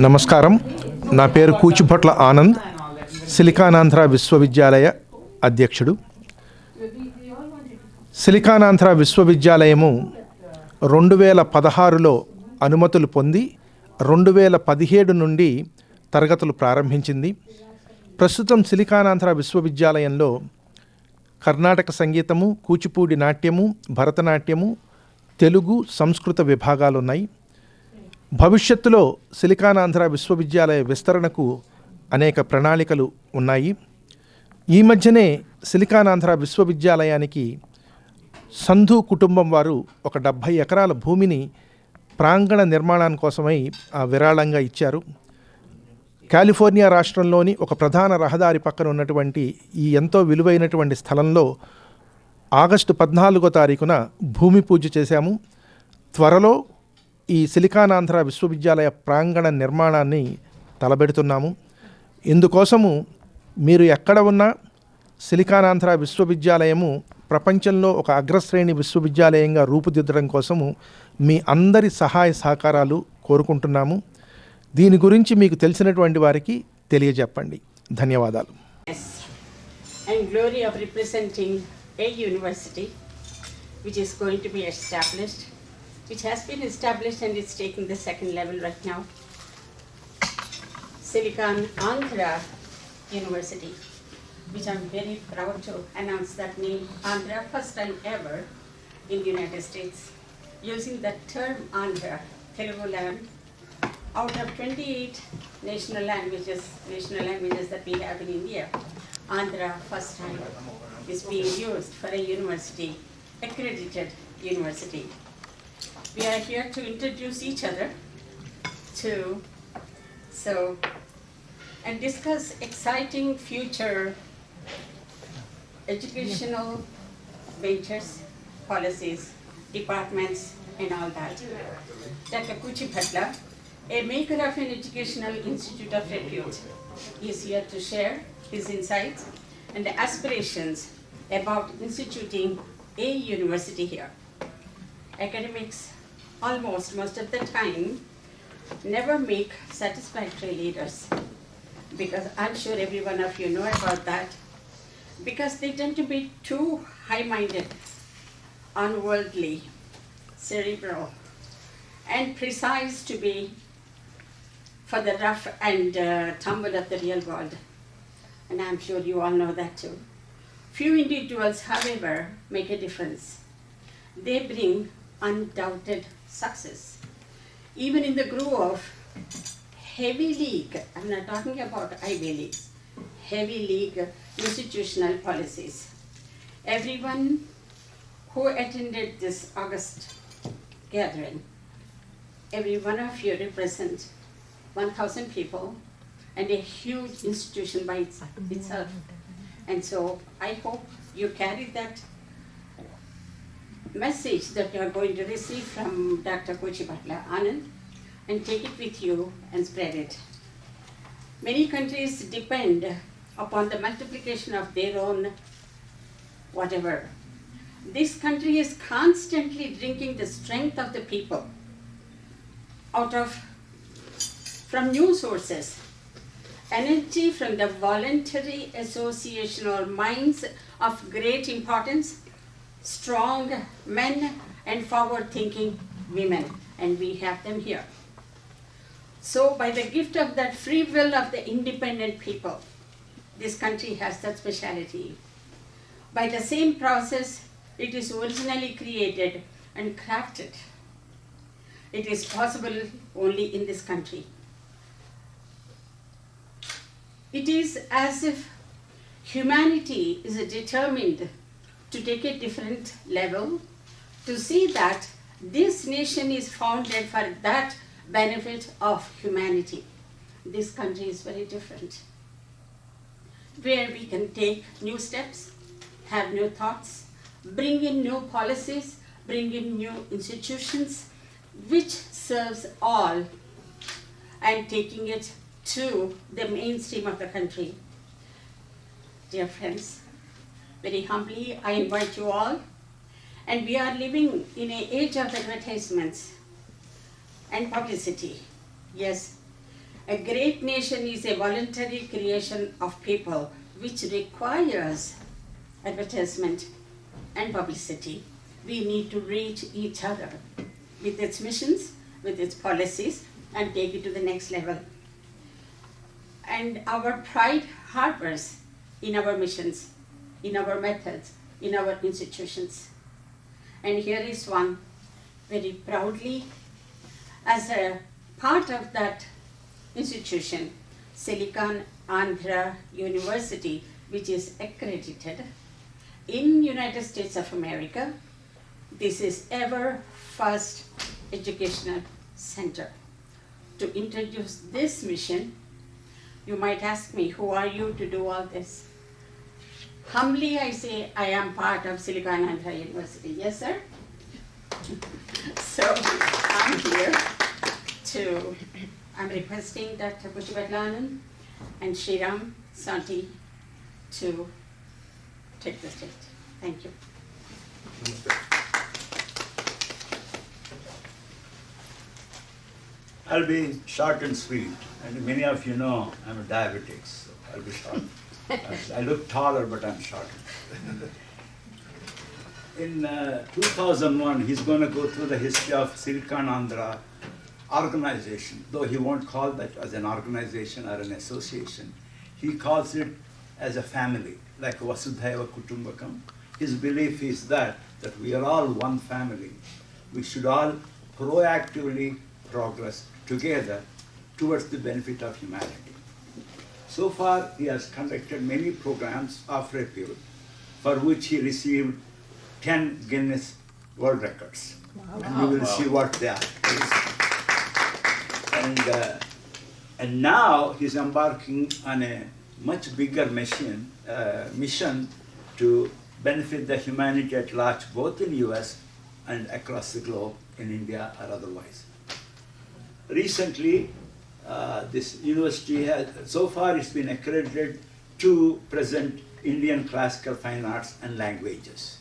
నమస్కారం. నా పేరు కూచిభొట్ల ఆనంద్, సిలికానాంధ్ర విశ్వవిద్యాలయ అధ్యక్షుడు. సిలికానాంధ్ర విశ్వవిద్యాలయము 2016లో అనుమతులు పొంది 2017 నుండి తరగతులు ప్రారంభించింది. ప్రస్తుతం సిలికానాంధ్ర విశ్వవిద్యాలయంలో కర్ణాటక సంగీతము, కూచిపూడి నాట్యము, భరతనాట్యము, తెలుగు, సంస్కృత విభాగాలు ఉన్నాయి. భవిష్యత్తులో సిలికానాంధ్ర విశ్వవిద్యాలయ విస్తరణకు అనేక ప్రణాళికలు ఉన్నాయి. ఈ మధ్యనే సిలికానాంధ్ర విశ్వవిద్యాలయానికి సంధు కుటుంబం వారు ఒక 70 ఎకరాల భూమిని ప్రాంగణ నిర్మాణాని కోసమై విరాళంగా ఇచ్చారు. కాలిఫోర్నియా రాష్ట్రంలోని ఒక ప్రధాన రహదారి పక్కన ఉన్నటువంటి ఈ ఎంతో విలువైనటువంటి స్థలంలో ఆగస్టు 14వ తారీఖున భూమి పూజ చేశాము. త్వరలో ఈ సిలికానాంధ్ర విశ్వవిద్యాలయ ప్రాంగణ నిర్మాణాన్ని తలబెడుతున్నాము. ఇందుకోసము మీరు ఎక్కడ ఉన్నా సిలికానాంధ్ర విశ్వవిద్యాలయము ప్రపంచంలో ఒక అగ్రశ్రేణి విశ్వవిద్యాలయంగా రూపుదిద్దడం కోసము మీ అందరి సహాయ సహకారాలు కోరుకుంటున్నాము. దీని గురించి మీకు తెలిసినటువంటి వారికి తెలియజెప్పండి. ధన్యవాదాలు. And glory of representing a university which is going to be established, which has been established and is taking the second level right now. Silicon-Andhra University, which I'm very proud to announce that name, Andhra, first time ever in the United States, using that term Andhra, Telugu land, out of 28 national languages that we have in India, Andhra first time is being used for a university, accredited university. We are here to introduce each other and discuss exciting future educational ventures, policies, departments, and all that. Dr. Kuchibhotla, a maker of an educational institute of repute, is here to share his insights and aspirations about instituting a university here. Academics most of the time never make satisfactory leaders, because I'm sure every one of you know about that, because they tend to be too high-minded, unworldly, cerebral, and precise to be for the rough and tumble of the real world. And I'm sure you all know that too. Few individuals, however, make a difference. They bring undoubted success. Even in the groove of heavy league, I'm not talking about Ivy Leagues, heavy league institutional policies. Everyone who attended this August gathering, every one of you represent 1,000 people and a huge institution by itself. And so I hope you carry that message that you are going to receive from Dr. Kuchibhotla, Anand, and take it with you and spread it. Many countries depend upon the multiplication of their own whatever. This country is constantly drinking the strength of the people from new sources. Energy from the voluntary associational minds of great importance, strong men and forward-thinking women, and we have them here. So by the gift of that free will of the independent people, this country has that speciality. By the same process, it is originally created and crafted. It is possible only in this country. It is as if humanity is determined to take a different level, to see that this nation is founded for that benefit of humanity. This country is very different, where we can take new steps, have new thoughts, bring in new policies, bring in new institutions, which serves all, and taking it to the mainstream of the country. Dear friends, very humbly I invite you all, and we are living in an age of advertisements and publicity. Yes, A great nation is a voluntary creation of people which requires advertisement and publicity. We need to reach each other with its missions, with its policies, and take it to the next level. And our pride harbors in our missions, in our methods, in our institutions. And here is one very proudly, as a part of that institution, Silicon Andhra University, which is accredited in United States of America. This is our first educational center. To introduce this mission, you might ask me, who are you to do all this? Humbly I say, I am part of Silicon Andhra University. Yes, sir? So I'm here I'm requesting Dr. Kuchibhotla Anand and Sriram Santi to take the stage. Thank you. I'll be short and sweet, and many of you know I'm a diabetic, so I'll be short. I look taller, but I'm short. In 2001, he's going to go through the history of Silicon Andhra organization, though he won't call that as an organization or an association. He calls it as a family, like Vasudhaiva Kutumbakam. His belief is that we are all one family. We should all proactively progress together towards the benefit of humanity. So far, he has conducted many programs of repute, for which he received 10 Guinness World Records. Wow. And we will see what they are. And now he's embarking on a much bigger mission to benefit the humanity at large, both in US and across the globe, in India or otherwise. Recently, this university has, so far it's been accredited to present Indian classical fine arts and languages.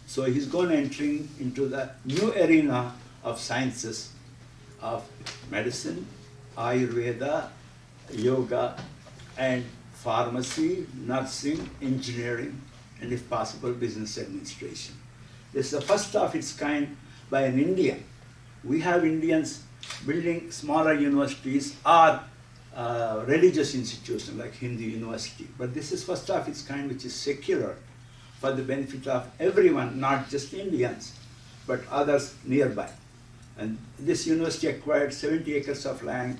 So he's going to enter into the new arena of sciences of medicine, Ayurveda, yoga, and pharmacy, nursing, engineering, and if possible, business administration. This is the first of its kind by an Indian. We have Indians building smaller universities or religious institutions like Hindu University, but this is first of its kind which is secular for the benefit of everyone, not just Indians, but others nearby. And this university acquired 70 acres of land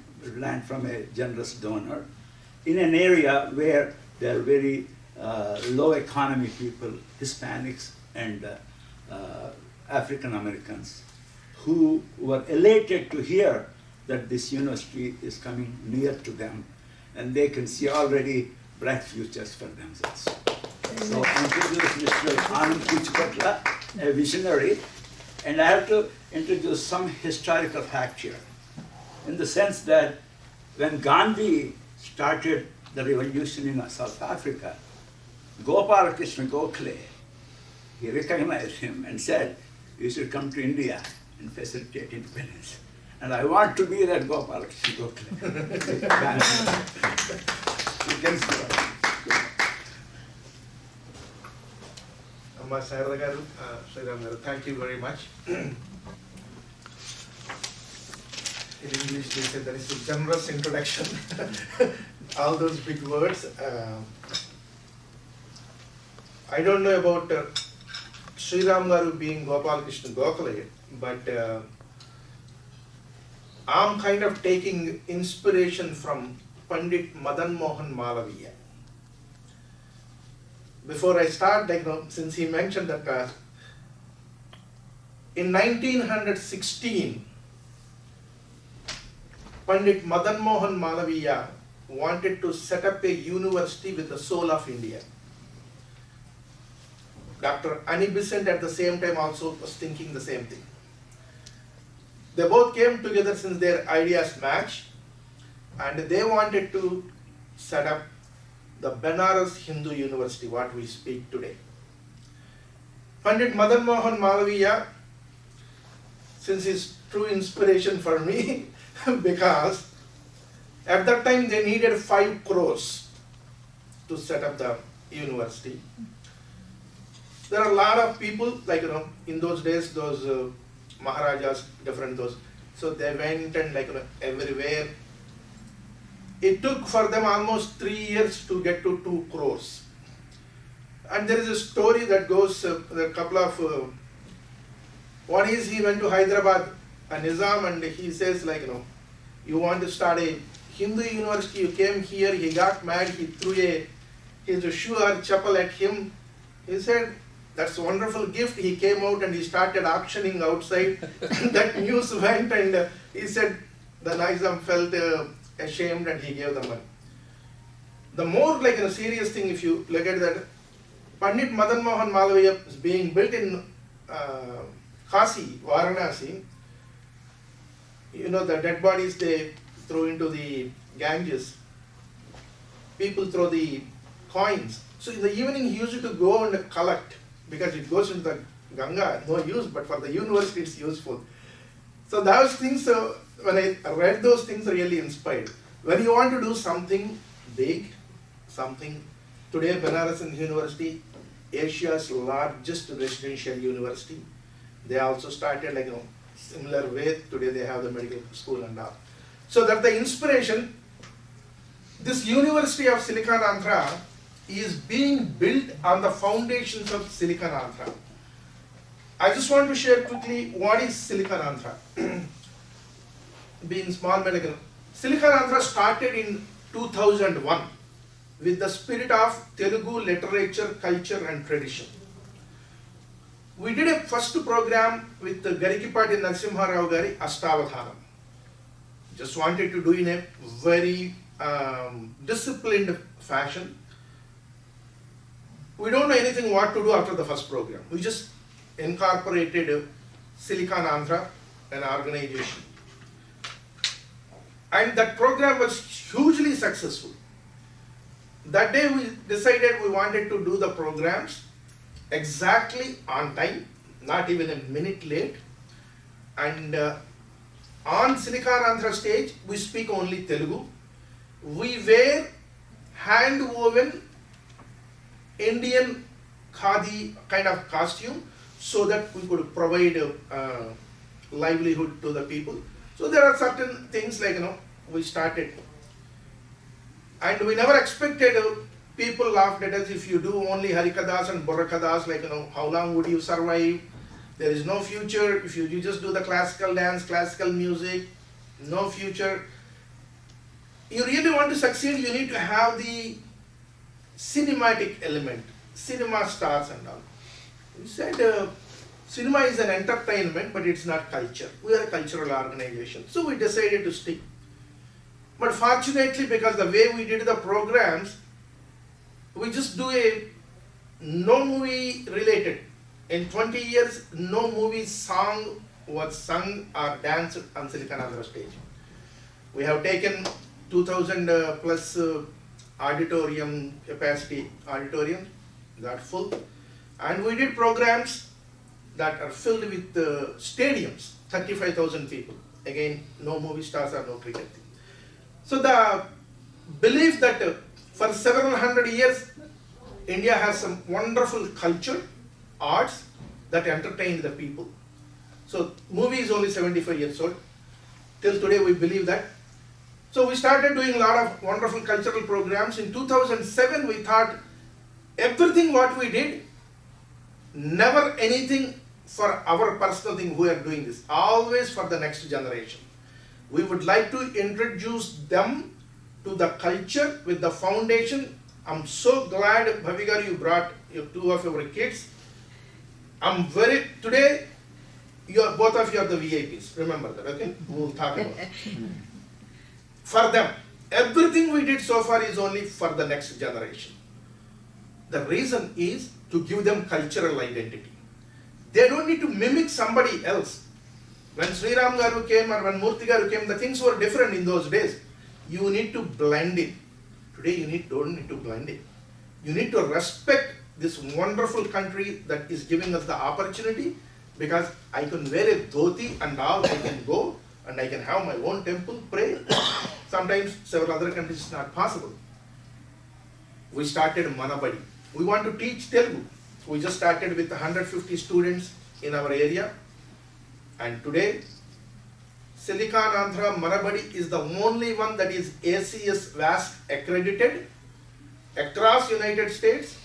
from a generous donor in an area where there are very low economy people, Hispanics and African Americans, who were elated to hear that this university is coming near to them, and they can see already bright futures for themselves. So I introduce Mr. Anand Kuchibhotla, a visionary, and I have to introduce some historical fact here, in the sense that when Gandhi started the revolution in South Africa, Gopal Krishna Gokhale, he recognized him and said, you should come to India and facilitate independence. And I want to be that Gopal Krishna Gokhale. You can see that. Sarada garu, Sriram garu, thank you very much. In English, they said that is a generous introduction. All those big words. I don't know about Sriram garu being Gopal Krishna Gokhale, but I'm kind of taking inspiration from Pandit Madan Mohan Malaviya. Before I start, since he mentioned that in 1916, Pandit Madan Mohan Malaviya wanted to set up a university with the soul of India. Dr. Annie Besant at the same time also was thinking the same thing. They both came together since their ideas matched, and they wanted to set up the Benares Hindu University, what we speak today. Pandit Madan Mohan Malaviya, since he's true inspiration for me, because At that time they needed 5 crores to set up the university. There are a lot of people, like, in those days, those Maharajas, different those, so they went and, like, everywhere. It took for them almost 3 years to get to 2 crores. And there is a story that goes, there are a couple of, one is he went to Hyderabad, a Nizam, and he says, like, you want to start a Hindu university, you came here, he got mad, he threw his shoe or chapel at him. He said, that's a wonderful gift. He came out and he started auctioning outside. That news went, and he said the Nizam felt ashamed and he gave the money. The more, like, a serious thing, if you look at that, Pandit Madan Mohan Malviya is being built in Kashi, Varanasi. The dead bodies they throw into the Ganges. People throw the coins. So in the evening he used to go and collect, because it goes into the Ganga, no use, but for the university it's useful. So those things, when I read those things, really inspired. When you want to do something big, something, today Benares University, Asia's largest residential university, they also started, like, similar way. Today they have the medical school and all. So that the inspiration, this University of Silicon Andhra is being built on the foundations of Silicon Andhra. I just want to share quickly what is Silicon Andhra. Being small medical, Silicon Andhra started in 2001 with the spirit of Telugu literature, culture and tradition. We did a first program with Garikipati Narasimha Rao Gari Astavadhanam. Just wanted to do in a very disciplined fashion. We don't know anything what to do after the first program. We just incorporated Silicon Andhra, an organization. And that program was hugely successful. That day we decided we wanted to do the programs exactly on time, not even a minute late. And on Silicon Andhra stage, we speak only Telugu. We wear hand-woven Indian khadi kind of costume so that we could provide livelihood to the people. So there are certain things, like, we started. And we never expected, people laughed at us, if you do only Harikadas and Burrakadas, like, how long would you survive? There is no future. If you just do the classical dance, classical music, no future. You really want to succeed, you need to have the cinematic element, cinema stars and all. We said cinema is an entertainment, but it's not culture. We are a cultural organization. So we decided to stick. But fortunately, because the way we did the programs, we just do no movie related. In 20 years, no movie song was sung or danced on Silicon Andhra stage. We have taken 2000 plus auditorium capacity, auditorium that full, and we did programs that are filled with stadiums, 35,000 people. Again, no movie stars or no cricket. So the belief that for several hundred years, India has some wonderful culture, arts that entertain the people. So movie is only 75 years old. Till today we believe that. So we started doing a lot of wonderful cultural programs. In 2007 we thought everything what we did, never anything for our personal thing we are doing this, always for the next generation. We would like to introduce them to the culture with the foundation. I'm so glad, Bhavigar, you brought two of your kids. Today, both of you are the VIPs, remember that, okay? We'll talk about it. For them, everything we did so far is only for the next generation. The reason is to give them cultural identity. They don't need to mimic somebody else. When Sri Ram Garu came or when Murthy Garu came, the things were different in those days. You need to blend in. Today you don't need to blend in. You need to respect this wonderful country that is giving us the opportunity, because I can wear a dhoti and all, I can go and I can have my own temple, pray. sometimes several other countries it's not possible. We started Manabadi. We want to teach Telugu. We just started with 150 students in our area, and today Silicon Andhra Manabadi is the only one that is ACS VASC accredited across United States.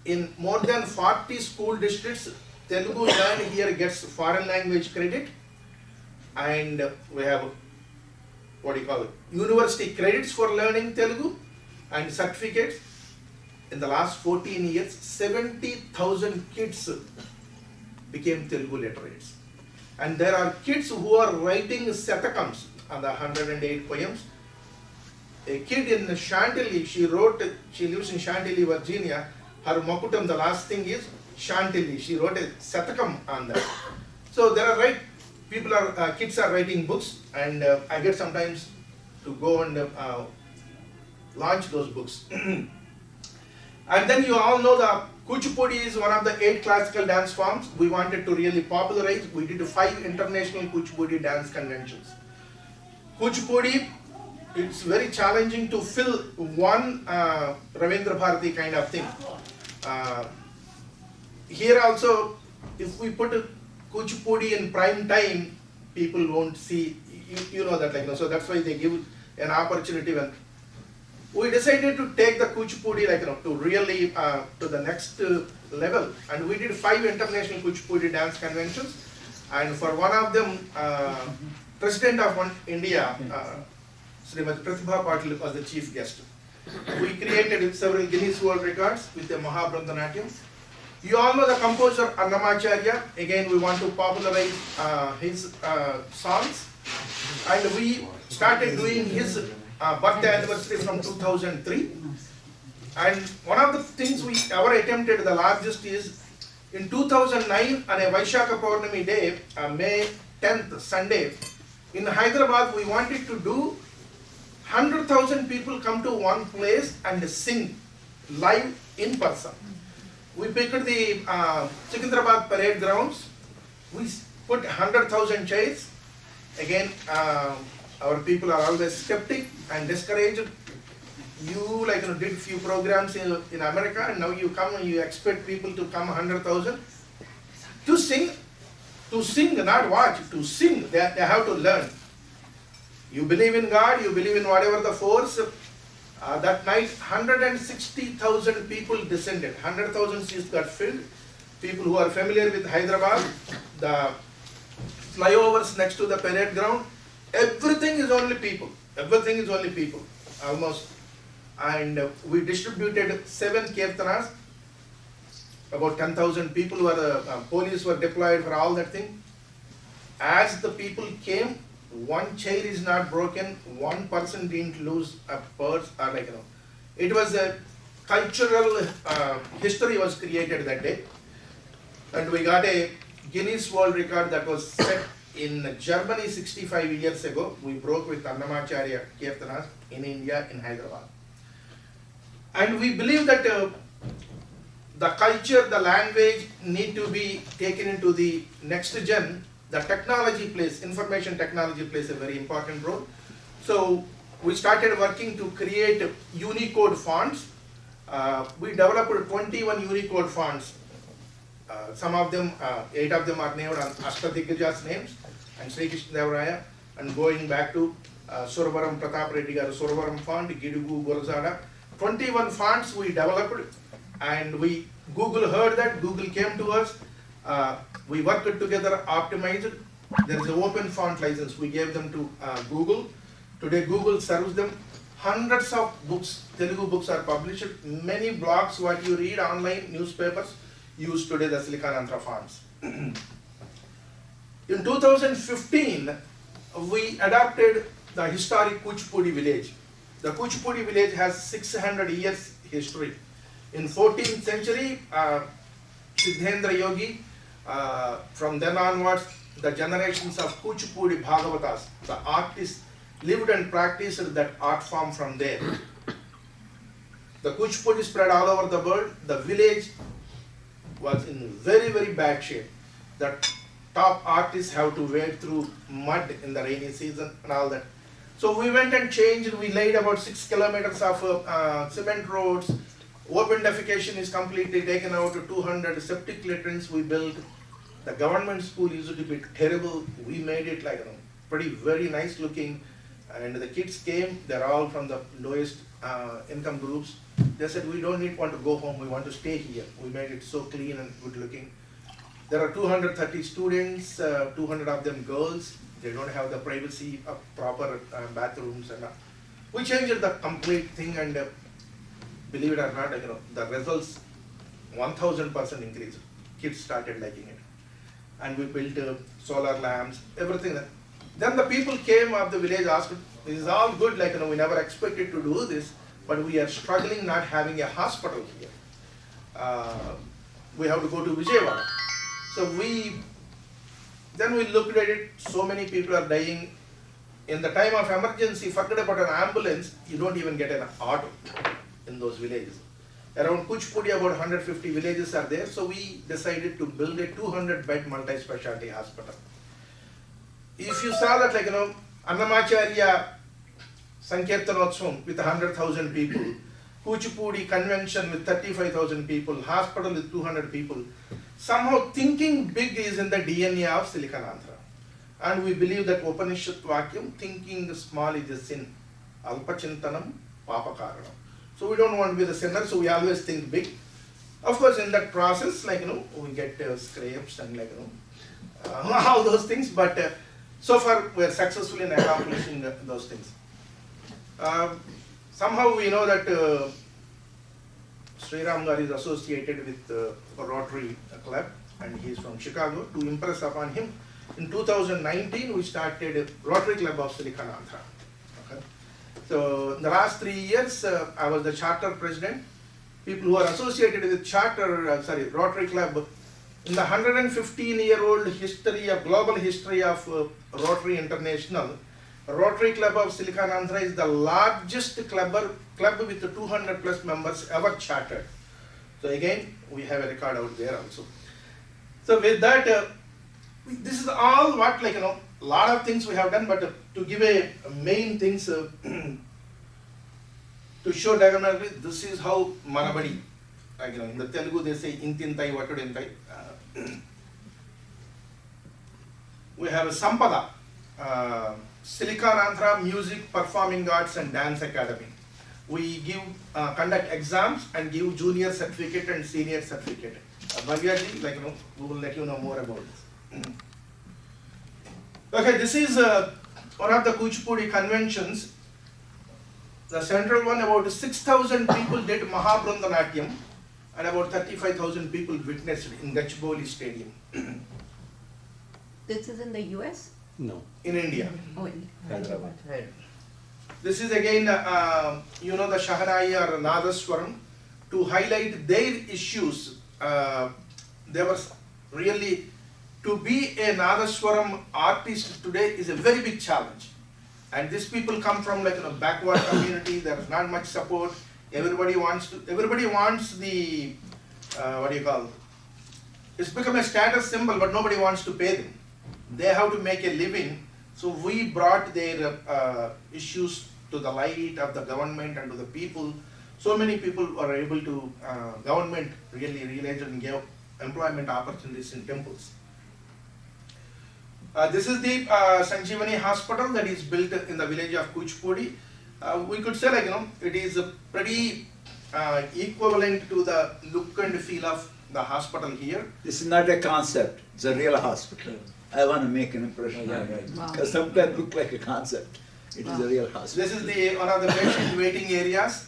In more than 40 school districts, Telugu learned here gets foreign language credit, and we have university credits for learning Telugu and certificates. In the last 14 years, 70,000 kids became Telugu literates. And there are kids who are writing Satakams on the 108 poems. A kid in Chantilly, she lives in Chantilly, Virginia. Her Makutam, the last thing is Chantilly. She wrote a Satakam on that. So there are kids are writing books, and I get sometimes to go and launch those books. And then you all know the Kuchipudi is one of the 8 classical dance forms. We wanted to really popularize. We did 5 international Kuchipudi dance conventions. Kuchipudi, it's very challenging to fill one Ravindra Bharati kind of thing. Here also, if we put Kuchipudi in prime time, people won't see, you know that, so that's why they give an opportunity. When we decided to take the Kuchipudi to really to the next level, and we did 5 international Kuchipudi dance conventions, and for one of them, President of India, Srimati Pratibha Patil was the chief guest. We created several Guinness World Records with the Mahabharatanatyam. You all know the composer Annamacharya. Again, we want to popularize his songs, and we started doing his birthday anniversary from 2003. And one of the things we ever attempted, the largest, is in 2009 on a Vaishaka Purnami day, May 10th, Sunday, in Hyderabad, we wanted to do 100,000 people come to one place and sing live in person. We picked the Secunderabad parade grounds. We put 100,000 chairs. Again, our people are always skeptic and discouraged. You did few programs in America, and now you come and you expect people to come 100,000 to sing, not watch, to sing. They have to learn. You believe in God, you believe in whatever the force. That night, 160,000 people descended. 100,000 seats got filled. People who are familiar with Hyderabad, the flyovers next to the parade ground, everything is only people. Everything is only people, almost. And we distributed 7 kirtanas. About 10,000 people were, police were deployed for all that thing. As the people came, one chair is not broken, one person didn't lose a purse or It was a cultural history was created that day. And we got a Guinness World Record that was set in Germany 65 years ago. We broke with Annamacharya Kirtanas in India, in Hyderabad. And we believe that the culture, the language need to be taken into the next gen. The technology plays, information technology plays a very important role. So we started working to create Unicode fonts. We developed 21 Unicode fonts. Some of them, 8 of them are named on Ashtadhiggaja's names and Sri Krishna Deva Raya, and going back to Suravaram Pratap Reddy Garu Suravaram font, Gidugu Gurazada. 21 fonts we developed, and Google heard that, Google came to us. We worked together, optimized. There is an open font license. We gave them to Google. Today Google serves them. Hundreds of books, Telugu books are published. Many blogs, what you read online, newspapers, use today the Silicon Andhra fonts. In 2015, we adopted the historic Kuchipudi village. The Kuchipudi village has 600 years history. In 14th century, Siddhendra Yogi, from then onwards, the generations of Kuchipudi Bhagavatas, the artists lived and practiced that art form from there. The Kuchipudi spread all over the world. The village was in very, very bad shape. The top artists have to wade through mud in the rainy season and all that. So we went and changed, we laid about 6 kilometers of cement roads, open defecation is completely taken out, 200 septic latrines we built. The government school used to be terrible, we made it like, pretty very nice looking, and the kids came, they're all from the lowest income groups. They said, we don't want to go home, we want to stay here. We made it so clean and good looking. There are 230 students, 200 of them girls. They don't have the privacy of proper bathrooms and we changed the complete thing, and believe it or not, the results 1000% increase. Kids started liking it, and we built solar lamps, everything. Then the people came of the village, asked, "This is all good. We never expected to do this, but we are struggling not having a hospital here. We have to go to Vijayawada." So then we looked at it, so many people are dying. In the time of emergency, forget about an ambulance, you don't even get an auto in those villages. Around Kuchibhotla, about 150 villages are there, so we decided to build a 200-bed multi-specialty hospital. If you saw that, Annamacharya Sankirtanotsavam with 100,000 people, Kuchipudi convention with 35,000 people, hospital with 200 people. Somehow thinking big is in the DNA of Silicon Andhra. And we believe that Upanishad Vakyam, thinking small is a sin. Alpachintanam, papakaranam. So we don't want to be the sinner, so we always think big. Of course, in that process, we get scrapes and all those things, but so far we are successful in accomplishing those things. Somehow we know that Sri Ram Gar is associated with Rotary Club, and he is from Chicago. To impress upon him, in 2019 we started Rotary Club of Silicon Andhra. Okay. So in the last 3 years, I was the charter president. People who are associated with Rotary Club, in the 115-year-old history of global history of Rotary International, Rotary Club of Silicon Andhra is the largest club with 200 plus members ever chartered. So again, we have a record out there also. So with that, this is all what lot of things we have done, but to give a main things to show diagonally, this is how Manabadi, in the Telugu they say intintai vatudintai. We have a Sampada, Silicon Andhra Music, Performing Arts and Dance Academy. We conduct exams and give junior certificate and senior certificate. Bhavyaji, we will let you know more about this. Okay, this is one of the Kuchipudi conventions. The central one, about 6,000 people did Mahabrandanatyam and about 35,000 people witnessed in Gachibowli Stadium. This is in the US? No. In India. Oh, in Hyderabad. This is again, the Shahanai or Nadaswaram, to highlight their issues. They were really, to be a Nadaswaram artist today is a very big challenge. And these people come from backward community, there is not much support. Everybody wants the, it's become a status symbol, but nobody wants to pay them. They have to make a living. So we brought their issues to the light of the government and to the people. So many people were able to, government really realized and gave employment opportunities in temples. This is the Sanjeevani Hospital that is built in the village of Kuchipudi. We could say it is pretty equivalent to the look and feel of the hospital here. This is not a concept, it's a real hospital. I want to make an impression on it. Wow. Because sometimes it looks like a concept. It is a real hospital. This is one of the patient waiting areas.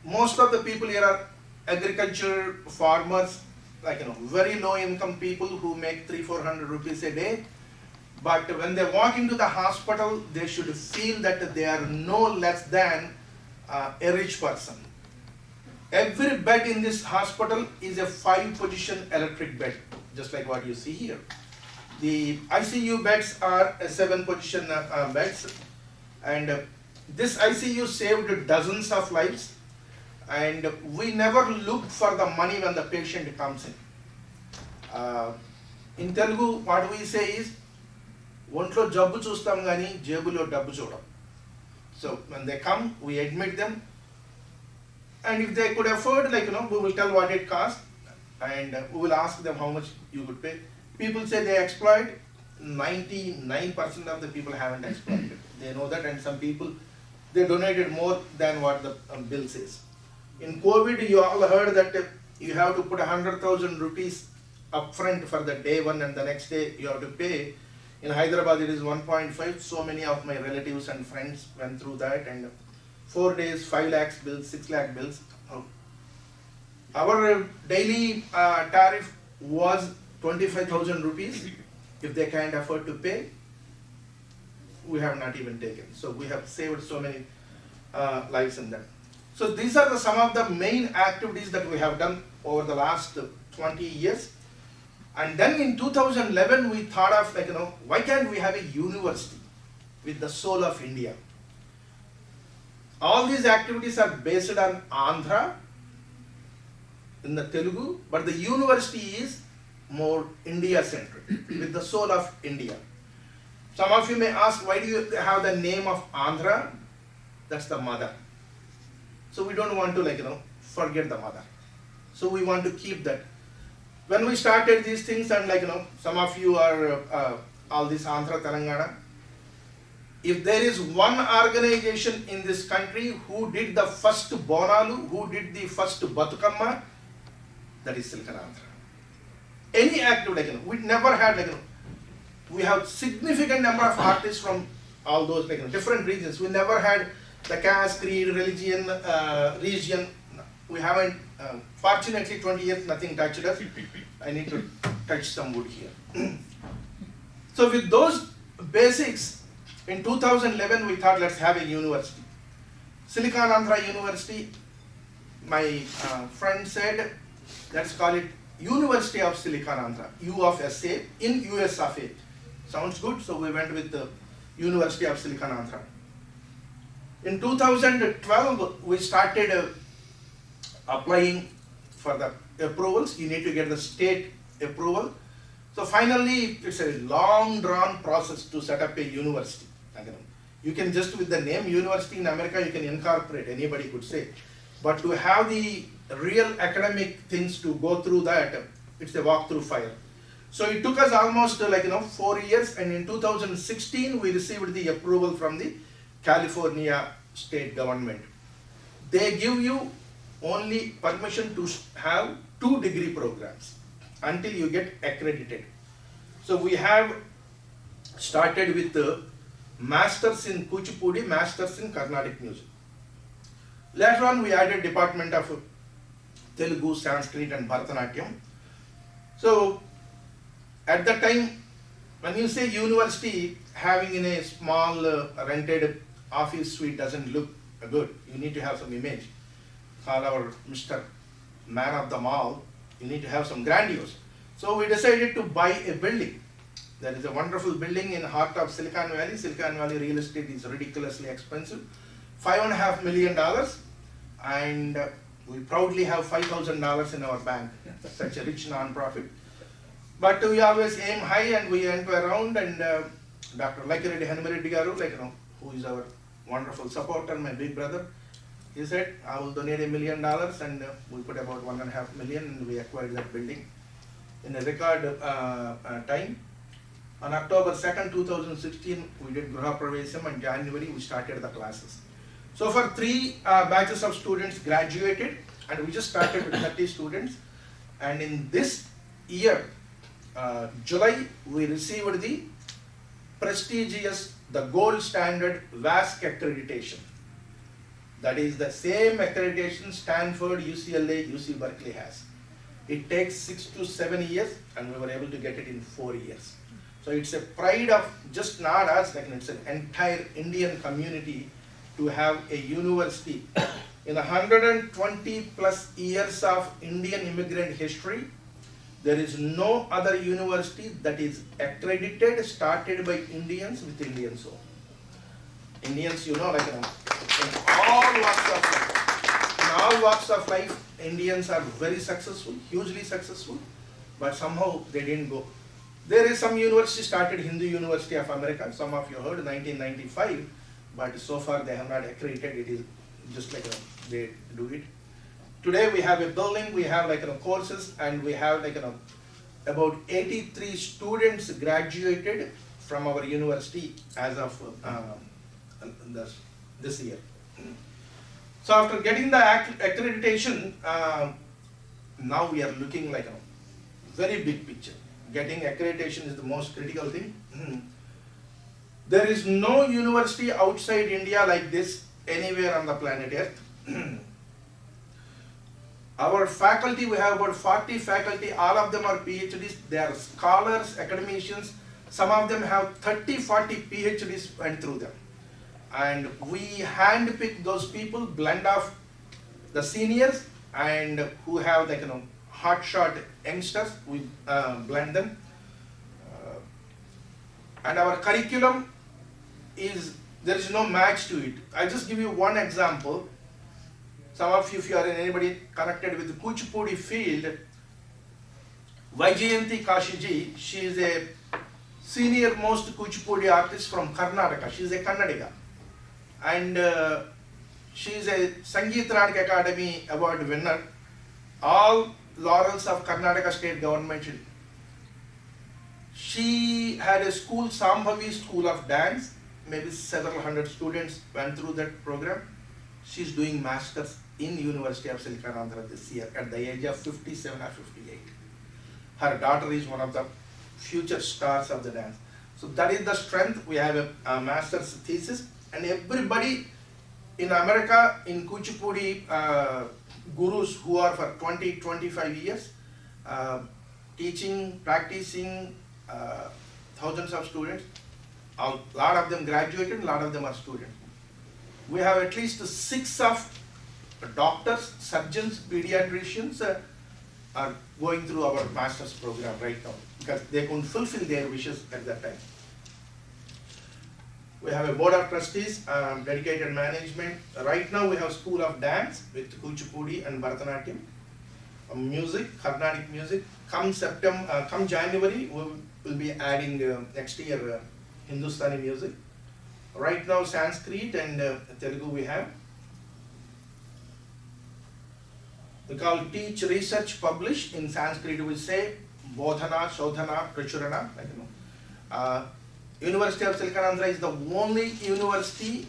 Most of the people here are agriculture farmers, very low income people who make 300-400 rupees a day. But when they walk into the hospital, they should feel that they are no less than a rich person. Every bed in this hospital is a 5-position electric bed, just like what you see here. The ICU beds are 7-position beds, and this ICU saved dozens of lives, and we never look for the money when the patient comes in. In Telugu, what we say is, ఒంట్లో జబ్బు చూస్తాం కానీ జేబులో డబ్బు చూడం. So when they come, we admit them, and if they could afford, we will tell what it costs, and we will ask them how much you could pay. People say they exploit. 99% of the people haven't exploited. They know that, and some people, they donated more than what the bill says. In COVID, you all heard that you have to put 100,000 rupees upfront for the day one, and the next day you have to pay. In Hyderabad, it is 1.5. So many of my relatives and friends went through that, and 4 days, 5 lakhs bills, 6 lakh bills. Our daily tariff was 25,000 rupees. If they can't afford to pay, we have not even taken. So we have saved so many lives in that. So these are some of the main activities that we have done over the last 20 years. And then in 2011, we thought of why can't we have a university with the soul of India? All these activities are based on Andhra in the Telugu, but the university is more India-centric, with the soul of India. Some of you may ask, why do you have the name of Andhra? That's the mother. So we don't want to forget the mother. So we want to keep that. When we started these things, and some of you are all this Andhra Telangana, if there is one organization in this country who did the first Bonalu, who did the first Batukamma, that is Silicon Andhra. Any activity, we never had we have significant number of artists from all those different regions. We never had the caste, creed, religion, region. We haven't. Fortunately, 20 years nothing touched us. I need to touch some wood here. So with those basics, in 2011 we thought, let's have a university. Silicon Andhra University. My friend said, let's call it University of Silicon Andhra, U of SA, in US of A. Sounds good, so we went with the University of Silicon Andhra. In 2012, we started applying for the approvals. You need to get the state approval. So finally, it's a long drawn process to set up a university. You can just, with the name university in America, you can incorporate, anybody could say. But to have the real academic things to go through that, it's a walk through fire. So it took us almost 4 years, and in 2016 we received the approval from the California state government. They give you only permission to have 2 degree programs until you get accredited. So we have started with the Masters in Kuchipudi, Masters in Carnatic Music. Later on, we added Department of Telugu, Sanskrit and Bharatanatyam. So at that time, when you say university, having in a small rented office suite doesn't look good. You need to have some image. Call our Mr. Man of the Mall, you need to have some grandiose. So we decided to buy a building. There is a wonderful building in the heart of Silicon Valley. Silicon Valley real estate is ridiculously expensive. $5.5 million, and we proudly have $5,000 in our bank. Such a rich non-profit. But we always aim high, and we went around, and Dr. Laikireddy Hanimareddy Garu, who is our wonderful supporter, my big brother, he said, I will donate $1 million, and we put about $1.5 million, and we acquired that building in a record time. On October 2nd, 2016, we did Graha Pravesam, and January we started the classes. So for 3 batches of students graduated, and we just started with 30 students. And in this year, July, we received the prestigious, the gold standard WASC accreditation. That is the same accreditation Stanford, UCLA, UC Berkeley has. It takes 6 to 7 years, and we were able to get it in 4 years. So it's a pride of just not us, it's an entire Indian community to have a university. In the 120 plus years of Indian immigrant history, there is no other university that is accredited, started by Indians with Indian soul. Indians, in all walks of life, Indians are very successful, hugely successful, but somehow they didn't go. There is some university started, Hindu University of America, some of you heard, 1995, but so far they have not accredited, it is just like they do it. Today we have a building, we have like courses, and we have like about 83 students graduated from our university as of this year. So after getting the accreditation, now we are looking like a very big picture. Getting accreditation is the most critical thing. There is no university outside India like this anywhere on the planet Earth. Our faculty, we have about 40 faculty, all of them are PhDs, they are scholars, academicians, some of them have 30, 40 PhDs went through them. And we handpick those people, blend of the seniors and who have like hotshot youngsters, we blend them. And our curriculum is, there is no match to it. I'll just give you one example. Some of you, if you are anybody connected with the Kuchipudi field, Vaijayanti Kashiji, she is a senior most Kuchipudi artist from Karnataka. She is a Kannadiga. And she is a Sangeet Natak Academy Award winner. All laurels of Karnataka state government. She had a school, Sambhavi School of Dance. Maybe several hundred students went through that program. She's doing masters in University of Silkanandra this year at the age of 57 or 58. Her daughter is one of the future stars of the dance. So that is the strength. We have a master's thesis, and everybody in America, in Kuchipudi, gurus who are for 20, 25 years, teaching, practicing, thousands of students. A lot of them graduated, a lot of them are students. We have at least 6 of doctors, surgeons, pediatricians are going through our master's program right now because they couldn't fulfill their wishes at that time. We have a board of trustees, dedicated management. Right now we have School of Dance with Kuchipudi and Bharatanatyam. Music, Carnatic music. Come January, we will be adding next year Hindustani music. Right now Sanskrit and Telugu we have. We call teach, research, publish. In Sanskrit we say Bodhana, Shodhana, Prachurana. University of Silkanandra is the only university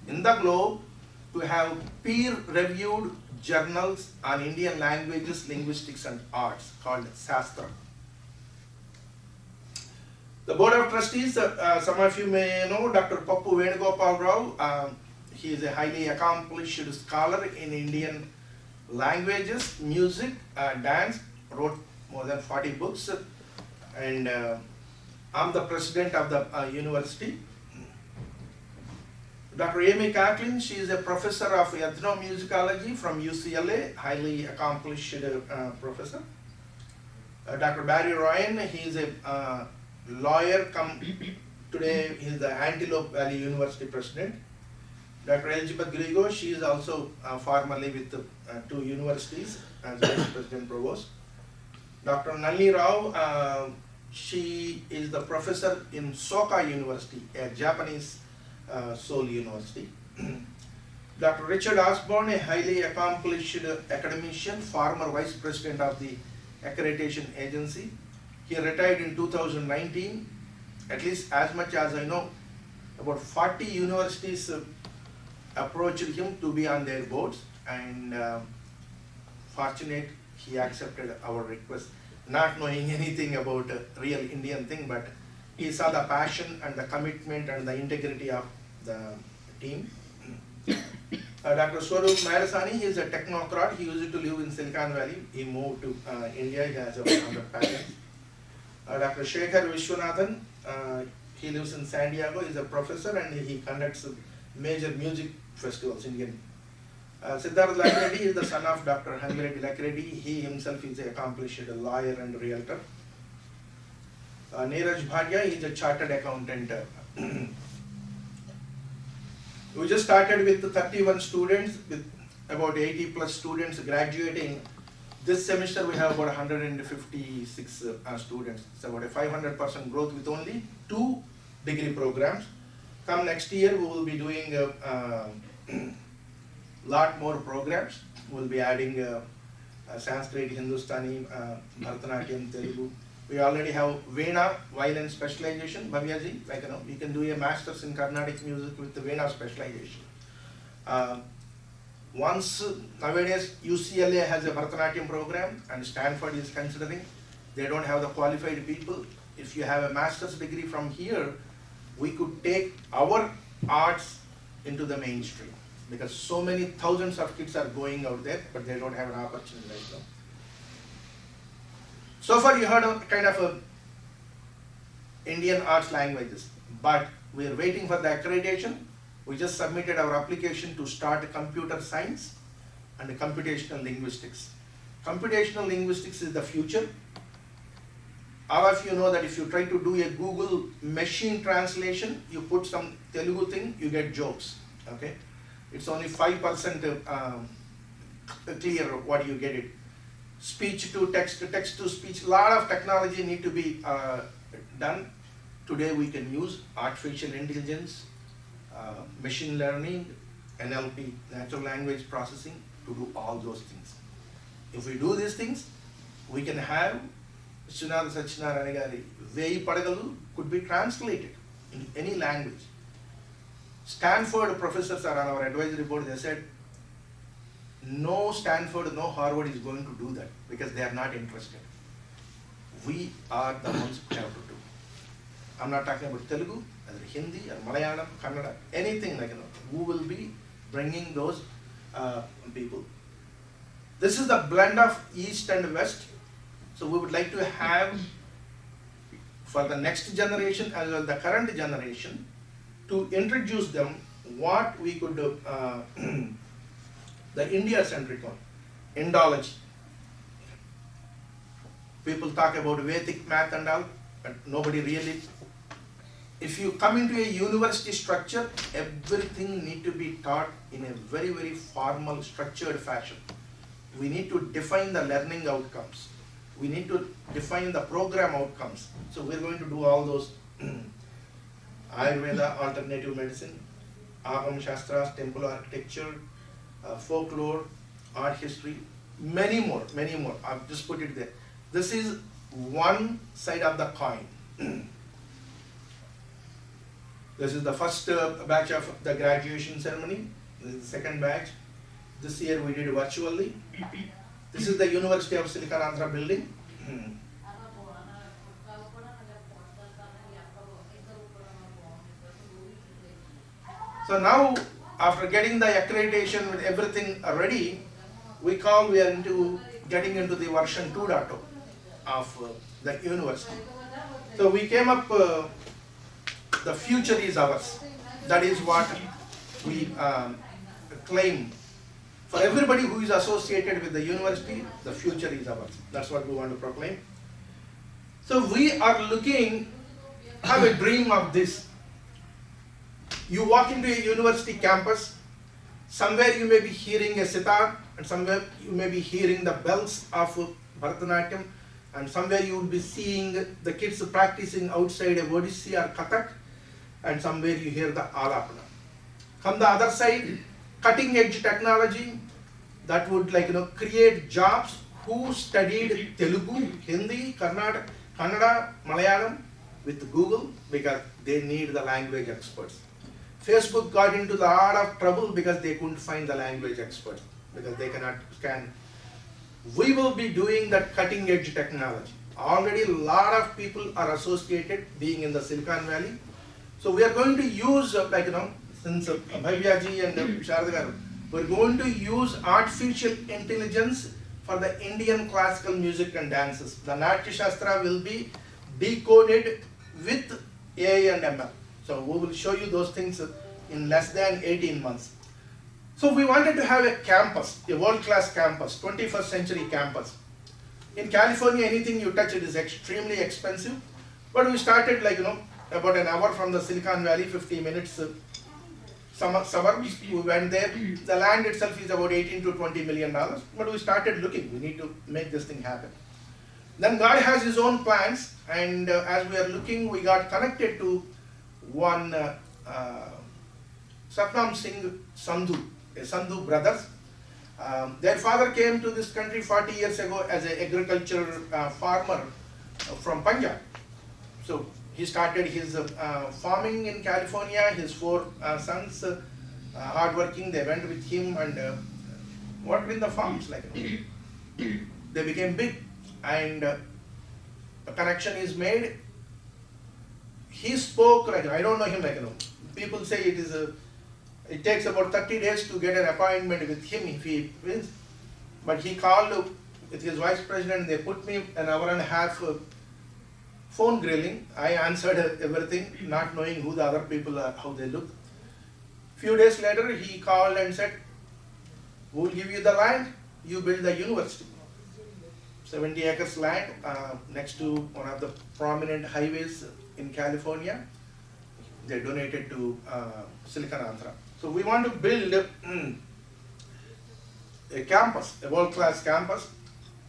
in the globe to have peer-reviewed journals on Indian languages, linguistics and arts called Sastra. The Board of Trustees, some of you may know Dr. Pappu Venugopal Rao. He is a highly accomplished scholar in Indian languages, music, dance, wrote more than 40 books, and I'm the president of the university. Dr. Amy Catlin, she is a professor of ethnomusicology from UCLA, highly accomplished professor. Dr. Barry Ryan, he is a lawyer, today he is the Antelope Valley University president. Dr. Elizabeth Grigo, she is also formerly with 2 universities as vice president provost. Dr. Nalini Rao, she is the professor in Soka University, a Japanese Seoul University. Dr. Richard Osborne, a highly accomplished academician, former vice president of the accreditation agency. He retired in 2019. At least as much as I know, about 40 universities approached him to be on their boards, and fortunate he accepted our request, not knowing anything about real Indian thing, but he saw the passion and the commitment and the integrity of the team. Dr. Swarup Marasani, he is a technocrat. He used to live in Silicon Valley. He moved to India. He has over 100 patents. Dr. Shekhar Vishwanathan, he lives in San Diego. He is a professor and he conducts major music festivals, Indian. Siddharth Lakredi is the son of Dr. Hangireddy Lakredi. He himself is an accomplished lawyer and realtor. Neeraj Bhatia, he is a chartered accountant. We just started with 31 students, with about 80 plus students graduating This semester we have about 156 students. It's about a 500% growth with only 2 degree programs. Come next year, we will be doing a lot more programs. We'll be adding Sanskrit, Hindustani, Bharatanatyam, Telugu. We already have Veena, violin specialization, Bhavyaji, like you can do a master's in Carnatic music with the Veena specialization. Once nowadays UCLA has a Bharatanatyam program and Stanford is considering, they don't have the qualified people. If you have a master's degree from here, we could take our arts into the mainstream, because so many thousands of kids are going out there, but they don't have an opportunity right now. So far you heard a kind of a Indian arts languages, but we are waiting for the accreditation. We just submitted our application to start computer science and computational linguistics. Computational linguistics is the future. All of you know that if you try to do a Google machine translation, you put some Telugu thing, you get jokes, okay? It's only 5% clear what you get it. Speech to text to speech, lot of technology need to be done. Today we can use artificial intelligence, machine learning, NLP, natural language processing, to do all those things. If we do these things, we can have Srinada Satyanarayana Gari Veyi Padagalu could be translated in any language. Stanford professors are on our advisory board. They said, no Stanford, no Harvard is going to do that because they are not interested. We are the ones who have to do. I'm not talking about Telugu, either Hindi or Malayalam, Kannada, anything like that. Who will be bringing those people? This is the blend of East and West. So we would like to have, for the next generation as well as the current generation, to introduce them what we could do, the India-centric one, Indology. People talk about Vedic math and all, but nobody really. If you come into a university structure, everything need to be taught in a very, very formal, structured fashion. We need to define the learning outcomes. We need to define the program outcomes. So we're going to do all those Ayurveda, alternative medicine, Agam Shastras, temple architecture, folklore, art history, many more. I've just put it there. This is one side of the coin. This is the first batch of the graduation ceremony. This is the second batch. This year we did virtually. This is the University of Silicon Andhra building. So now, after getting the accreditation with everything ready, we are getting into the version 2.0 of the university. So we came up, the future is ours. That is what we claim. For everybody who is associated with the university, the future is ours. That's what we want to proclaim. So we are looking, have a dream of this. You walk into a university campus, somewhere you may be hearing a sitar, and somewhere you may be hearing the bells of Bharatanatyam, and somewhere you will be seeing the kids practicing outside a Odissi or Kathak, and somewhere you hear the Alapana. Come the other side, cutting edge technology that would create jobs who studied Telugu, Hindi, Kannada, Malayalam with Google, because they need the language experts. Facebook got into a lot of trouble because they couldn't find the language experts, because they cannot scan. We will be doing that cutting edge technology. Already a lot of people are associated being in the Silicon Valley. So we are going to use, since Bhavyaji and Sharada, we're going to use artificial intelligence for the Indian classical music and dances. The Natya Shastra will be decoded with AI and ML. So we will show you those things in less than 18 months. So we wanted to have a campus, a world-class campus, 21st century campus. In California, anything you touch, it is extremely expensive. But we started about an hour from the Silicon Valley, 50 minutes. some suburbs. We went there. The land itself is about 18 to 20 million dollars. But we started looking. We need to make this thing happen. Then God has His own plans, and as we are looking, we got connected to one Satnam Singh Sandhu, a Sandhu brothers. Their father came to this country 40 years ago as an agriculture farmer from Punjab. So he started his farming in California. His four sons, hardworking, they went with him and worked in the farms. They became big, and a connection is made. He spoke I don't know him people say it takes about 30 days to get an appointment with him if he wins. But he called with his vice president. They put me an hour and a half phone grilling. I answered everything, not knowing who the other people are, how they look. Few days later, he called and said, "We will give you the land. You build the university." 70 acres land next to one of the prominent highways in California. They donated to Silicon Andhra. So we want to build a campus, a world-class campus,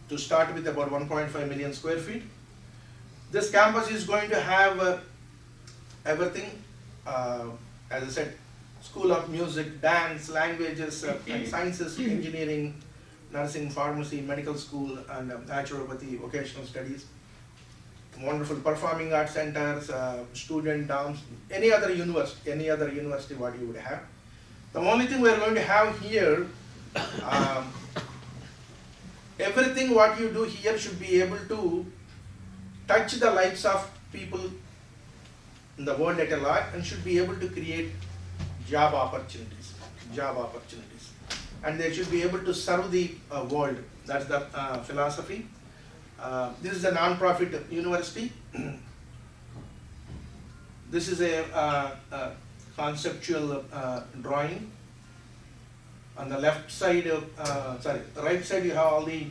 to start with about 1.5 million square feet. This campus is going to have everything, as I said, School of Music, Dance, Languages, and Sciences, Engineering, Nursing, Pharmacy, Medical School, and Naturopathy, Vocational Studies. Wonderful performing arts centers, student dorms, any other university what you would have. The only thing we are going to have here, everything what you do here should be able to touch the lives of people in the world at large, and should be able to create job opportunities, and they should be able to serve the world. That's the philosophy. This is a non-profit university. This is a conceptual drawing. On the left side, the right side you have all the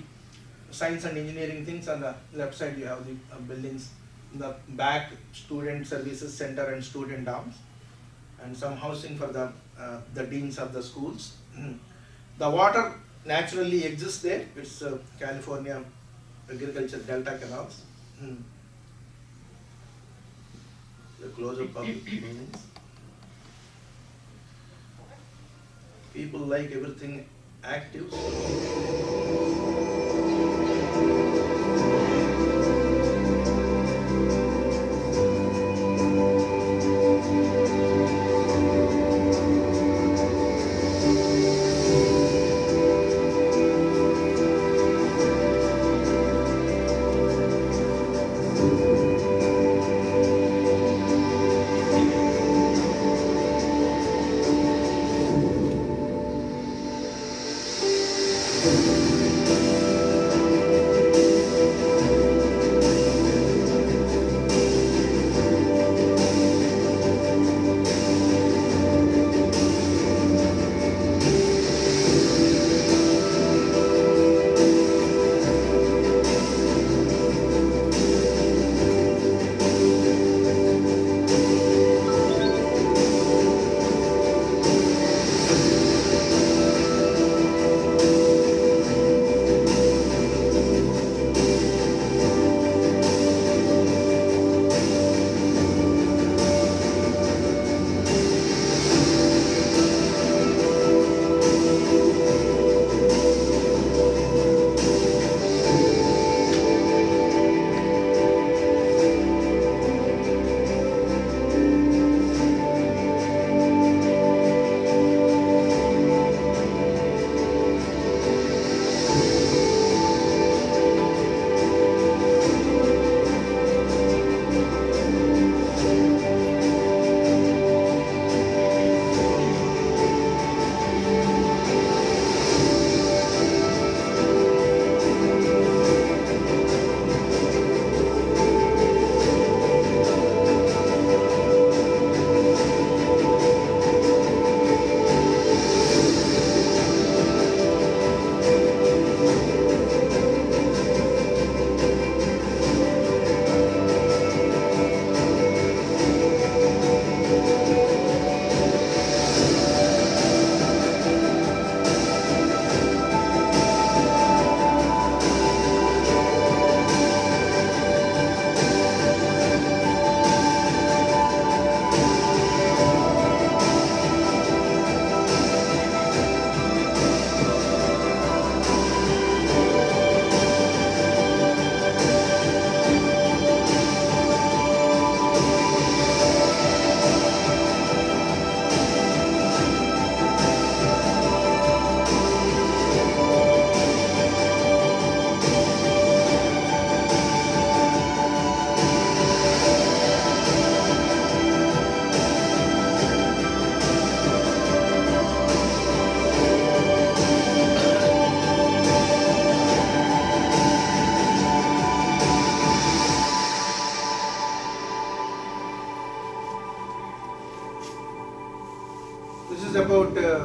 science and engineering things. On the left side you have the buildings. In the back, student services center and student dorms, and some housing for the deans of the schools. The water naturally exists there. It's California agriculture delta canals. The close-up of buildings. People like everything active.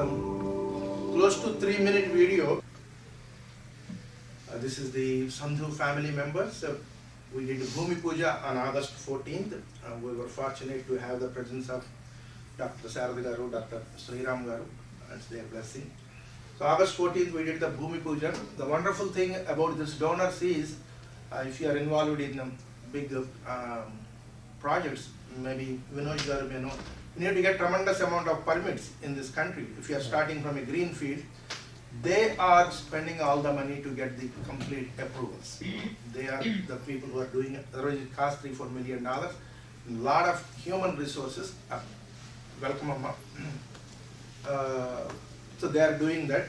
close to 3-minute video. This is the Sandhu family members. We did Bhumi Puja on August 14th. We were fortunate to have the presence of Dr. Sarada Garu, Dr. Sriram Garu. That's their blessing. So August 14th we did the Bhumi Puja. The wonderful thing about this donors is, if you are involved in big projects, maybe Vinod Garu may know, you need to get tremendous amount of permits in this country. If you are starting from a green field, they are spending all the money to get the complete approvals. They are the people who are doing it. Otherwise it costs $3-4 million. A lot of human resources. Welcome, Amma. So they are doing that.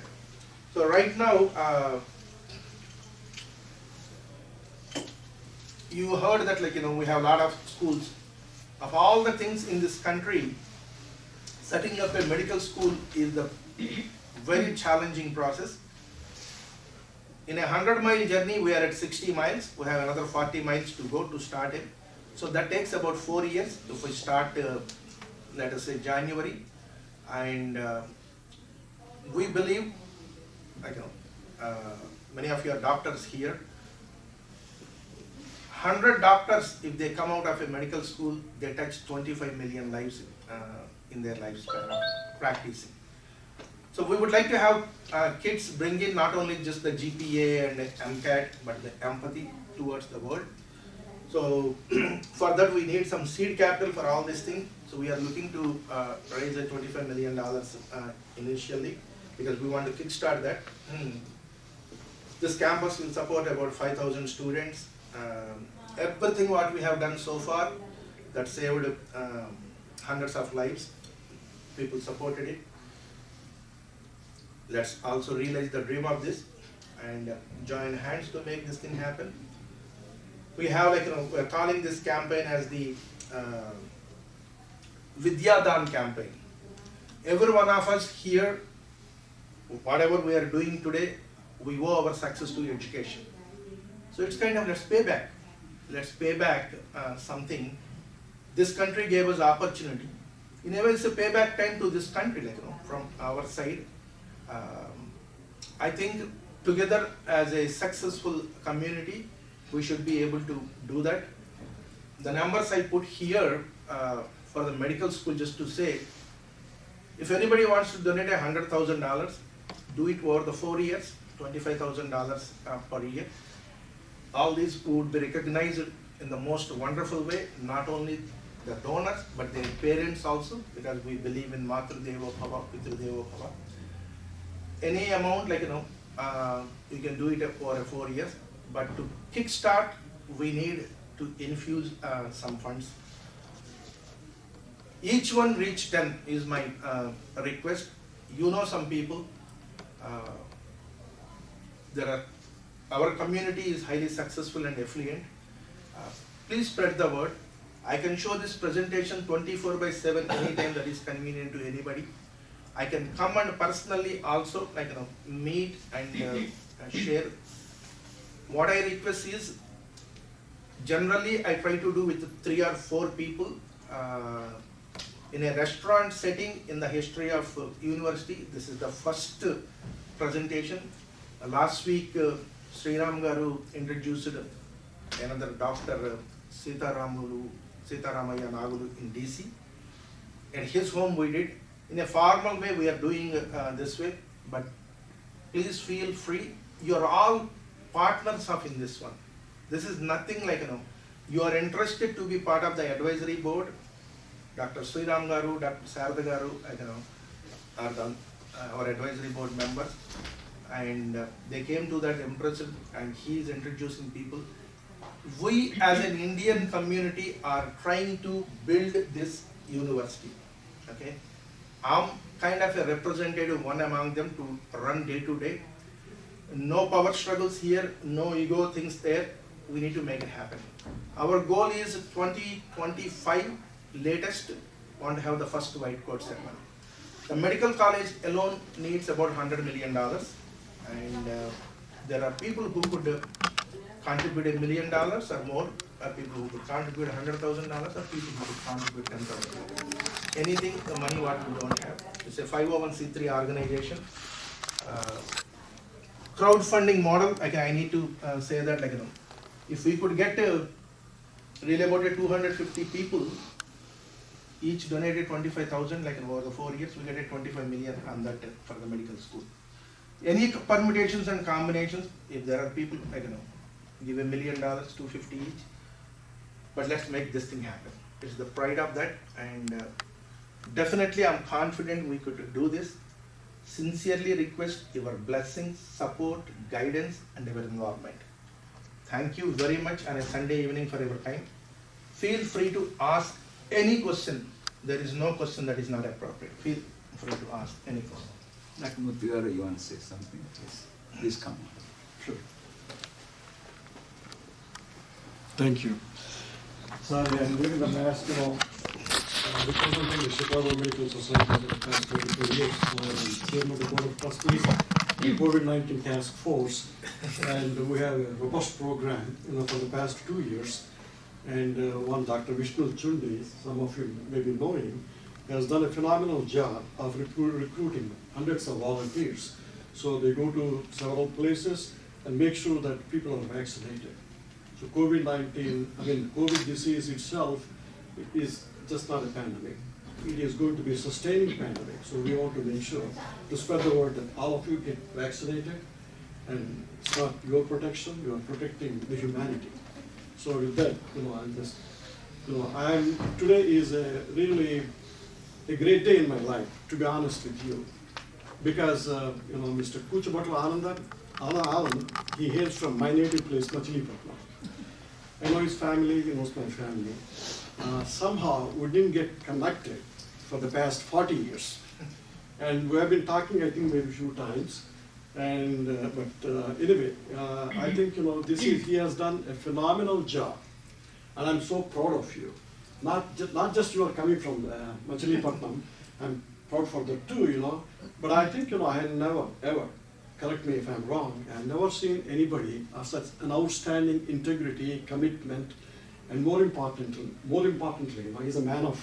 So right now, you heard that we have a lot of schools. Of all the things in this country, setting up a medical school is the very challenging process. In a 100-mile journey, we are at 60 miles. We have another 40 miles to go to start it. So that takes about 4 years if we start, let us say January. And we believe, many of you are doctors here. 100 doctors, if they come out of a medical school, they touch 25 million lives in their lifespan of practicing. So we would like to have kids bring in not only just the GPA and MCAT, but the empathy towards the world. So for that we need some seed capital for all these things. So we are looking to raise a $25 million initially, because we want to kickstart that. This campus will support about 5,000 students. Everything what we have done so far, that saved hundreds of lives. People supported it. Let's also realize the dream of this and join hands to make this thing happen. We have we're calling this campaign as the Vidyadan campaign. Every one of us here, whatever we are doing today, we owe our success to education. So it's kind of let's pay back. Let's pay back something. This country gave us opportunity. In a way, it's a payback time to this country, from our side. I think together as a successful community, we should be able to do that. The numbers I put here for the medical school, just to say, if anybody wants to donate $100,000, do it over the 4 years, $25,000 per year. All these would be recognized in the most wonderful way, not only the donors, but their parents also, because we believe in Matru Devo Bhava, Pitru Devo Bhava. Any amount, you can do it for 4 years, but to kickstart, we need to infuse some funds. Each one reach 10 is my request. You know some people. Our community is highly successful and affluent. Please spread the word. I can show this presentation 24/7 anytime that is convenient to anybody. I can come and personally also meet and share. What I request is, generally I try to do with 3 or 4 people in a restaurant setting in the history of university. This is the first presentation. Last week Sriram Garu introduced another Dr. Sitaramaya Nagulu in DC. At his home we did. In a formal way we are doing this way, but please feel free. You are all partners of in this one. This is nothing you are interested to be part of the advisory board. Dr. Sriram Garu, Dr. Sarada Garu, are our advisory board members. And they came to that impressive, and he is introducing people. We as an Indian community are trying to build this university. Okay, I'm kind of a representative, one among them, to run day to day. No power struggles here, no ego things there. We need to make it happen. Our goal is 2025 latest, want to have the first white coat ceremony. The medical college alone needs about $100 million. And there are people who could contribute $1 million or more, or people who could contribute $100,000, or people who could contribute $10,000. Anything, the money what we don't have. It's a 501c3 organization. Crowdfunding model, I need to say that, if we could get really about 250 people, each donated 25,000, over the 4 years, we get a 25 million on that for the medical school. Any permutations and combinations, if there are people, give $1 million, 250 each, but let's make this thing happen. It's the pride of that, and definitely I'm confident we could do this. Sincerely request your blessings, support, guidance, and your involvement. Thank you very much on a Sunday evening for your time. Feel free to ask any question. There is no question that is not appropriate. Feel free to ask any question. Dr. Muthiwara, you want to say something? Yes. Please come on. Sure. Thank you. Sorry, I'm doing the mask, representing the Chicago Medical Society for the past 24 years. I'm chairman of the Board of Trustees, the COVID-19 Task Force, and we have a robust program, for the past 2 years. And one, Dr. Vishnu Chundi, some of you maybe know him, has done a phenomenal job of recruiting hundreds of volunteers. So they go to several places and make sure that people are vaccinated. So COVID-19, COVID disease itself is just not a pandemic. It is going to be a sustaining pandemic. So we want to make sure to spread the word that all of you get vaccinated, and it's not your protection, you are protecting the humanity. So with that, today is really a great day in my life, to be honest with you, because Mr. Kuchibhotla Anand, he hails from my native place, Machilipatnam. I know his family, he knows my family. Somehow we didn't get connected for the past 40 years, and we have been talking, I think, maybe a few times. And anyway, I think he has done a phenomenal job, and I'm so proud of you. Not just you are coming from Machilipatnam. I'm proud for the two, But I think I had never ever, correct me if I'm wrong, I've never seen anybody of such an outstanding integrity, commitment, and more importantly, he's a man of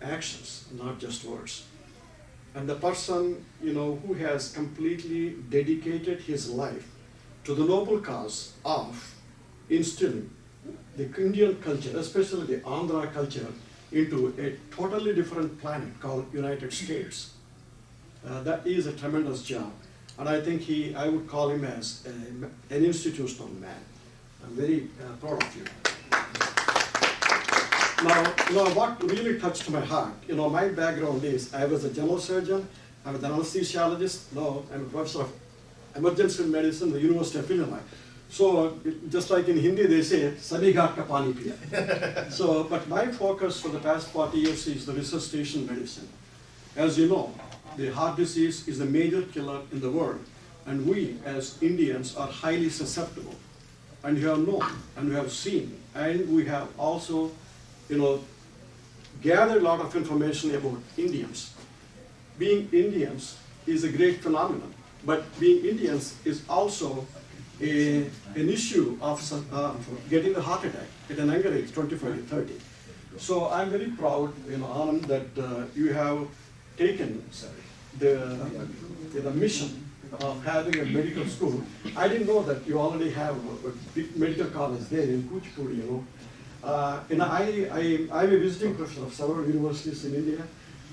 actions, not just words. And the person, who has completely dedicated his life to the noble cause of instilling the Indian culture, especially the Andhra culture, into a totally different planet called United States. That is a tremendous job. And I think I would call him as an institutional man. I'm very proud of you. Now, what really touched my heart, my background is I was a general surgeon, I was an anesthesiologist, now I'm a professor of emergency medicine at the University of Illinois. So, just like in Hindi, they say, Sabhi ghat ka pani piya. So, but my focus for the past 40 years is the resuscitation medicine. As you know, the heart disease is the major killer in the world, and we as Indians are highly susceptible. And you have known, and we have seen, and we have also gather a lot of information about Indians. Being Indians is a great phenomenon, but being Indians is also an issue of getting a heart attack at an younger age, 25 to 30. So I'm very proud, Anand, that you have taken the mission of having a medical school. I didn't know that you already have a big medical college there in Kuchipudi, I'm a visiting professor of several universities in India.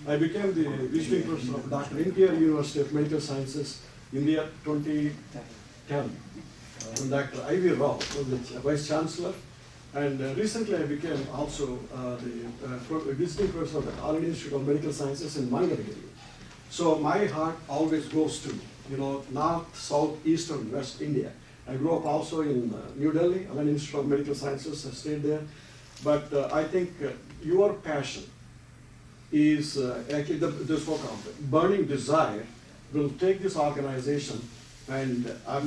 I became the visiting professor of Dr. NTR University of Medical Sciences, India, 2010. And Dr. I.V. Rao was the Vice Chancellor. And recently I became also the visiting professor of the Anand Institute of Medical Sciences in Mangalagiri. So my heart always goes to, north, south, east, and west India. I grew up also in New Delhi, Anand Institute of Medical Sciences. I stayed there. But I think your passion is actually this sort of burning desire will take this organization, and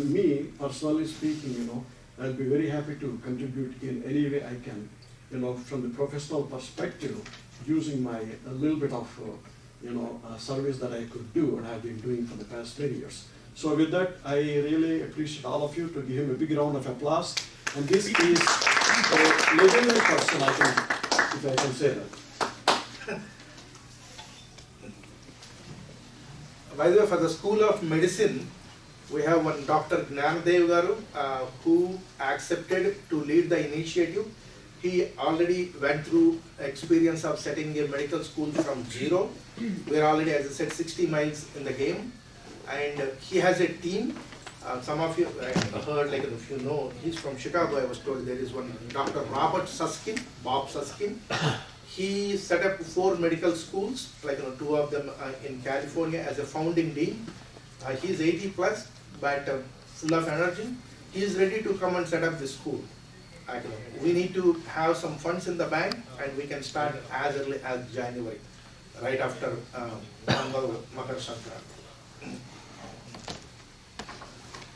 me personally speaking, I'll be very happy to contribute in any way I can, from the professional perspective, using my a little bit of service that I could do and have been doing for the past 10 years. So with that, I really appreciate all of you to give him a big round of applause. And this is a legendary person, if I can say that. By the way, for the School of Medicine, we have one Dr. Gnanadev Garu who accepted to lead the initiative. He already went through experience of setting a medical school from zero. We are already, as I said, 60 miles in the game. And he has a team. Some of you heard, like if you know, he's from Chicago. I was told there is one Dr. Robert Suskin, Bob Suskin. He set up 4 medical schools, like 2 of them in California as a founding dean. He's 80 plus, but full of energy. He is ready to come and set up this school. We need to have some funds in the bank, and we can start as early as January, right after Makar Sankranti.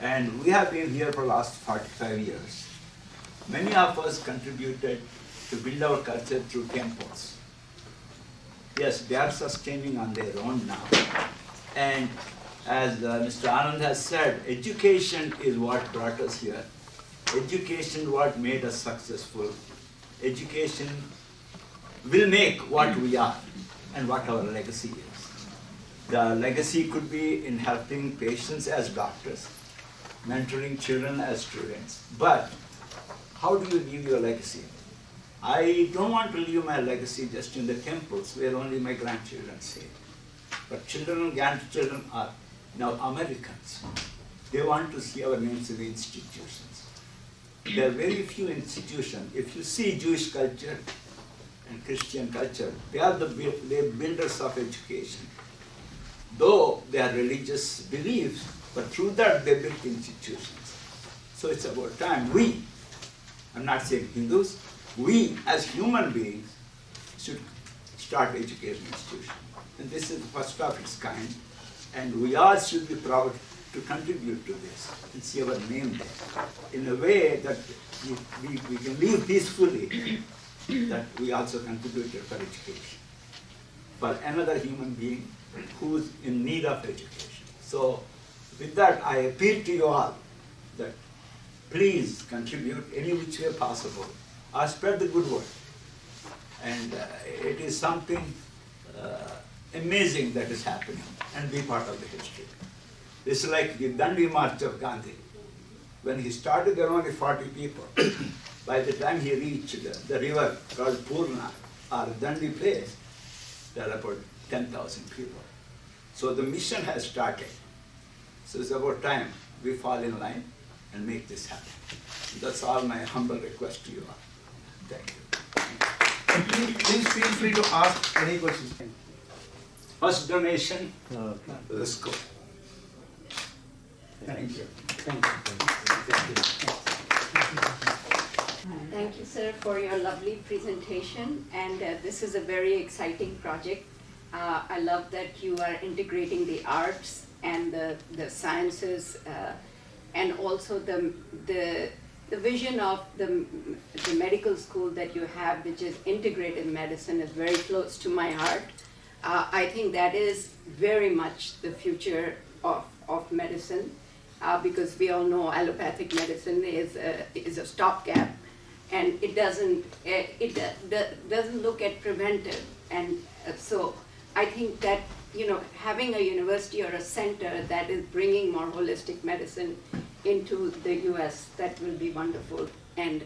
And we have been here for the last 45 years. Many of us contributed to build our culture through temples. Yes, they are sustaining on their own now. And as Mr. Anand has said, education is what brought us here. Education what made us successful. Education will make what we are and what our legacy is. The legacy could be in helping patients as doctors, mentoring children as students. But how do you leave your legacy? I don't want to leave my legacy just in the temples where only my grandchildren say. But children and grandchildren are now Americans. They want to see our names in the institutions. There are very few institutions. If you see Jewish culture and Christian culture, they are the builders of education. Though they are religious beliefs, but through that they built institutions. So it's about time we, I'm not saying Hindus, we as human beings should start educational institutions. And this is the first of its kind. And we all should be proud to contribute to this and see our name there in a way that we can live peacefully, that we also contributed for education, for another human being who's in need of education. So with that, I appeal to you all that please contribute any which way possible, or spread the good word. And it is something amazing that is happening, and be part of the history. It's like the Dandi March of Gandhi. When he started, there were only 40 people. By the time he reached the river called Purna, or Dandi place, there are about 10,000 people. So the mission has started. So it's about time we fall in line and make this happen. That's all my humble request to you all. Thank you. And please feel free to ask any questions. First donation, let's go. Thank you. Thank you, sir, for your lovely presentation. And this is a very exciting project. I love that you are integrating the arts and the sciences, and also the vision of the medical school that you have, which is integrated medicine, is very close to my heart. I think that is very much the future of medicine, because we all know allopathic medicine is a stopgap, and it doesn't look at preventive. And so I think that, you know, having a university or a center that is bringing more holistic medicine into the US, that will be wonderful. And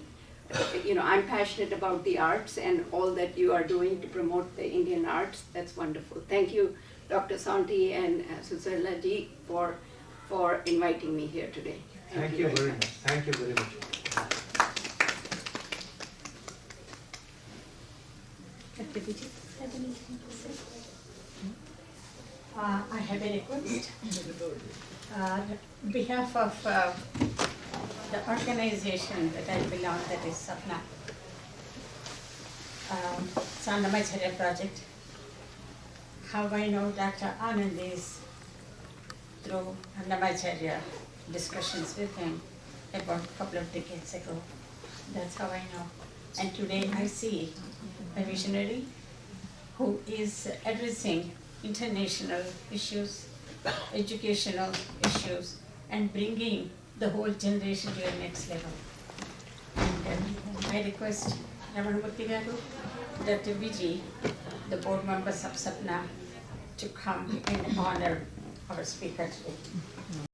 you know, I'm passionate about the arts and all that you are doing to promote the Indian arts. That's wonderful. Thank you, Dr. Santi and Susarla ji, for inviting me here today. Thank you very much. Thank you very much. Dr. Vijay, have anything to say? I have a request. On behalf of the organization that I belong, that is Sapna, Sandamacharya project. How I know Dr. Anand is through Annamacharya discussions with him about a couple of decades ago. That's how I know. And today I see a visionary who is addressing international issues, educational issues, and bringing the whole generation to the next level. And I request Ramanamurthy Garu, Dr. Vijay, the board members of Sapna, to come and honor our speaker today.